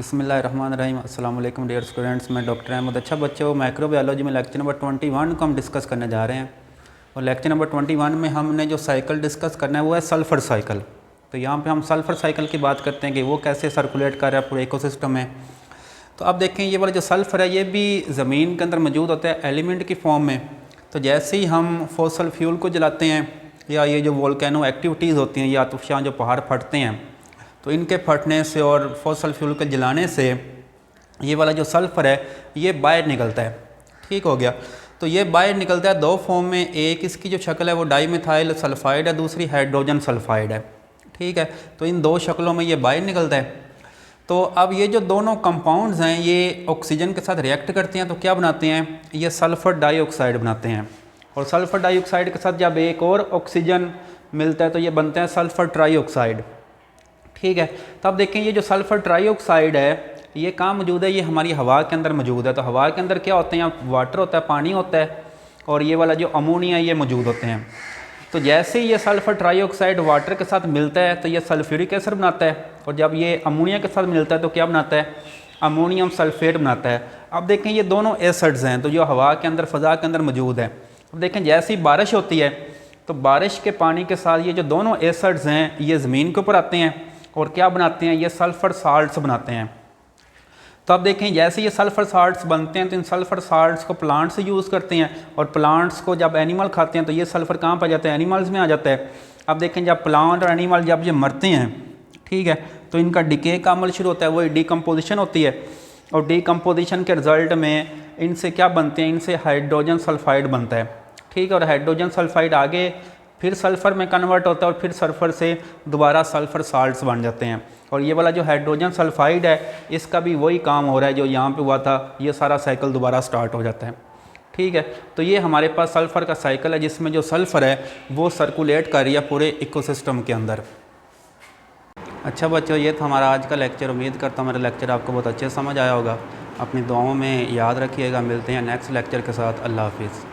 बिस्मिल्लाहिर्रहमानिर्रहीम। अस्सलाम वालेकुम डियर स्टूडेंट्स, मैं डॉक्टर अहमद। अच्छा बच्चों, माइक्रोबायोलॉजी में लेक्चर नंबर 21 को हम डिस्कस करने जा रहे हैं और लेक्चर नंबर 21 में हमने जो साइकिल डिस्कस करना है वो है सल्फ़र साइकिल। तो यहाँ पे हम सल्फ़र साइकिल की बात करते हैं कि वो कैसे सर्कुलेट कर रहा है पूरे इकोसिस्टम में। तो अब देखें, ये वाला जो सल्फ़र है ये भी ज़मीन के अंदर मौजूद होता है एलिमेंट की फॉर्म में। तो जैसे ही हम फॉसिल फ्यूल को जलाते हैं या ये जो वोल्केनो एक्टिविटीज़ होती हैं या आतिशबाज़ जो पहाड़ फटते हैं, तो इनके फटने से और फॉसिल फ्यूल के जलाने से ये वाला जो सल्फ़र है ये बाहर निकलता है। ठीक हो गया। तो ये बाहर निकलता है दो फॉर्म में, एक इसकी जो शक्ल है वो डाईमिथाइल सल्फ़ाइड है, दूसरी हाइड्रोजन सल्फ़ाइड है। ठीक है, तो इन दो शक्लों में ये बाहर निकलता है। तो अब ये जो दोनों कंपाउंड्स हैं ये ऑक्सीजन के साथ रिएक्ट करते हैं तो क्या बनाते हैं, ये सल्फ़र डाइऑक्साइड बनाते हैं। और सल्फ़र डाइऑक्साइड के साथ जब एक और ऑक्सीजन मिलता है तो ये बनते हैं सल्फ़र ट्राईऑक्साइड। ठीक है, तो अब देखें ये जो सल्फ़र ट्राईऑक्साइड है ये कहाँ मौजूद है, ये हमारी हवा के अंदर मौजूद है। तो हवा के अंदर क्या होते हैं, वाटर होता है, पानी होता है, और ये वाला जो अमोनिया ये मौजूद होते हैं। तो जैसे ही ये सल्फ़र ट्राईऑक्साइड वाटर के साथ मिलता है तो ये सल्फ्यूरिक एसिड बनाता है, और जब ये अमोनिया के साथ मिलता है तो क्या बनाता है, अमोनियम सल्फेट बनाता है। अब देखें ये दोनों एसिड्स हैं तो जो हवा के अंदर फ़ज़ा के अंदर मौजूद है। अब देखें जैसे ही बारिश होती है तो बारिश के पानी के साथ ये जो दोनों एसिड्स हैं ये ज़मीन के ऊपर आते हैं और क्या बनाते हैं, ये सल्फ़र साल्ट्स बनाते हैं। तो अब देखें जैसे ये सल्फ़र साल्ट्स बनते हैं तो इन सल्फ़र साल्ट्स को प्लांट्स यूज़ करते हैं, और प्लांट्स को जब एनिमल खाते हैं तो ये सल्फ़र कहाँ पर जाता है, एनिमल्स में आ जाता है। अब देखें जब प्लांट और एनिमल जब ये मरते हैं, ठीक है, तो इनका डिके का अमल शुरू होता है, वही डिकम्पोजिशन होती है, और डिकम्पोजिशन के रिज़ल्ट में इनसे क्या बनते हैं, इनसे हाइड्रोजन सल्फ़ाइड बनता है। ठीक है, और हाइड्रोजन सल्फ़ाइड आगे फिर सल्फ़र में कन्वर्ट होता है और फिर सल्फ़र से दोबारा सल्फ़र साल्ट्स बन जाते हैं। और ये वाला जो हाइड्रोजन सल्फ़ाइड है इसका भी वही काम हो रहा है जो यहाँ पे हुआ था, ये सारा साइकिल दोबारा स्टार्ट हो जाता है। ठीक है, तो ये हमारे पास सल्फ़र का साइकिल है जिसमें जो सल्फ़र है वो सर्कुलेट कर रही है पूरे इकोसिस्टम के अंदर। अच्छा बच्चों, ये था हमारा आज का लेक्चर। उम्मीद करता हूँ मेरा लेक्चर आपको बहुत अच्छे समझ आया होगा। अपनी दुआओं में याद रखिएगा। मिलते हैं नेक्स्ट लेक्चर के साथ। अल्लाह हाफिज़।